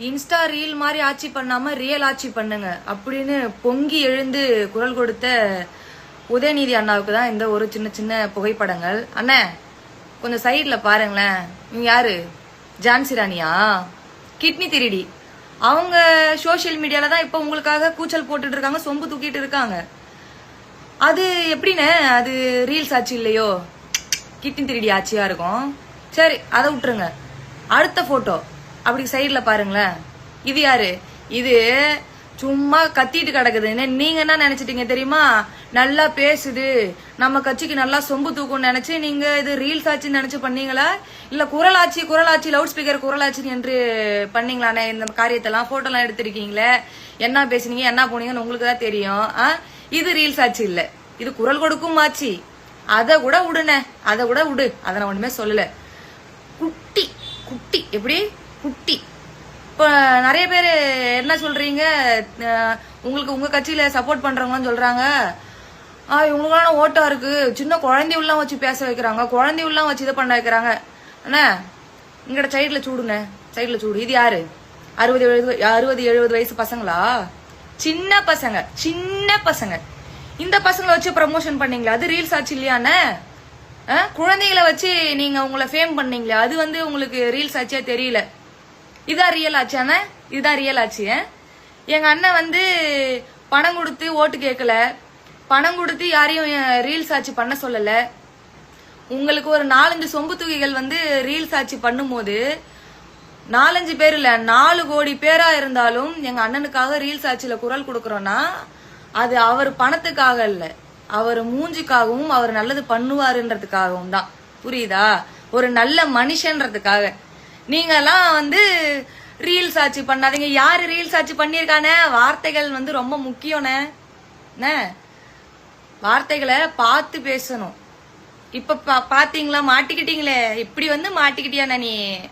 Insta reel மாதிரி ஆட்சி பண்ணாம ரியல் ஆட்சி பண்ணுங்க அப்படின்னு பொங்கி எழுந்து குரல் கொடுத்த உதயநிதி அண்ணாவுக்கு தான் இந்த ஒரு சின்ன சின்ன புகைப்படங்கள். அண்ணே கொஞ்சம் சைட்ல பாருங்களேன். இவங்க யாரு? ஜான்சி ராணியா? கிட்னி திருடி. அவங்க சோசியல் மீடியால தான் இப்ப உங்களுக்காக கூச்சல் போட்டுட்டு இருக்காங்க, சொம்பு தூக்கிட்டு இருக்காங்க. அது எப்படின்னு அது ரீல்ஸ் ஆட்சி இல்லையோ? கிட்னி திருடி ஆட்சியா இருக்கும். சரி, அதை விட்டுருங்க. அடுத்த போட்டோ அப்படி சைட்ல பாருங்களேன். இது யாரு? இது சும்மா கத்திட்டு கிடக்குதுன்னு நீங்க என்ன நினைச்சிட்டீங்க தெரியுமா? நல்லா பேசுது, நம்ம கட்சிக்கு நல்லா சொம்பு தூக்கும்னு நினைச்சு நீங்க இது ரீல்ஸ் ஆச்சுன்னு நினைச்சு பண்ணீங்களா, இல்ல குரலாட்சி லவுட் ஸ்பீக்கர் குரலாட்சி என்று பண்ணீங்களானே? இந்த காரியத்தெல்லாம் போட்டோ எல்லாம் எடுத்திருக்கீங்களே, என்ன பேசுனீங்க என்ன போனீங்கன்னு உங்களுக்கு தான் தெரியும். இது ரீல்ஸ் ஆச்சு இல்ல, இது குரல் கொடுக்கும் ஆச்சு. அதை கூட விடுனே, அதை கூட விடு, அதை நான் ஒண்ணுமே சொல்லல. குட்டி குட்டி எப்படி குட்டி? இப்ப நிறைய பேர் என்ன சொல்றீங்க, உங்களுக்கு உங்க கட்சியில சப்போர்ட் பண்றவங்கன்னு சொல்றாங்க, இவங்களுக்கான ஓட்டா இருக்கு, சின்ன குழந்தைலாம் வச்சு பேச வைக்கிறாங்க, குழந்தைலாம் வச்சு இதை பண்ண வைக்கிறாங்க. அண்ணா இங்கட சைட்ல சூடுங்க, சைட்ல சூடு. இது யாரு? 60-70 வயசு பசங்களா? சின்ன பசங்க, சின்ன பசங்க. இந்த பசங்களை வச்சு ப்ரமோஷன் பண்ணீங்களா? அது ரீல்ஸ் ஆச்சு இல்லையாண்ணே? குழந்தைகளை வச்சு நீங்க உங்களை ஃபேம் பண்ணீங்களே, அது வந்து உங்களுக்கு ரீல்ஸ் ஆச்சே தெரியல. இதான் ரியல் ஆச்சானே? இதுதான் ரியல் ஆச்சு. எங்க அண்ணன் வந்து பணம் கொடுத்து ஓட்டு கேட்கல, பணம் கொடுத்து யாரையும் ரீல்ஸ் ஆட்சி பண்ண சொல்லல. உங்களுக்கு ஒரு 4-5 சொம்பு தூக்கிகள் வந்து ரீல்ஸ் ஆட்சி பண்ணும்போது 4-5 பேர் இல்ல 4 கோடி பேரா இருந்தாலும் எங்க அண்ணனுக்காக ரீல்ஸ் ஆட்சியில குரல் கொடுக்கறோம்னா அது அவர் பணத்துக்காக இல்ல, அவர் மூஞ்சிக்காகவும் அவர் நல்லது பண்ணுவாருன்றதுக்காகவும் தான். புரியுதா? ஒரு நல்ல மனுஷன்றதுக்காக. நீங்க எல்லாம் வந்து ரீல்ஸ் ஆட்சி பண்ணாதீங்க. யாரு ரீல்ஸ் ஆட்சி பண்ணிருக்கானே? வார்த்தைகள் வந்து ரொம்ப முக்கியம்னே. வார்த்தைகளை பார்த்து பேசணும். இப்ப பாத்தீங்களா? மாட்டிக்கிட்டீங்களே, இப்படி வந்து மாட்டிக்கிட்டியா நீ?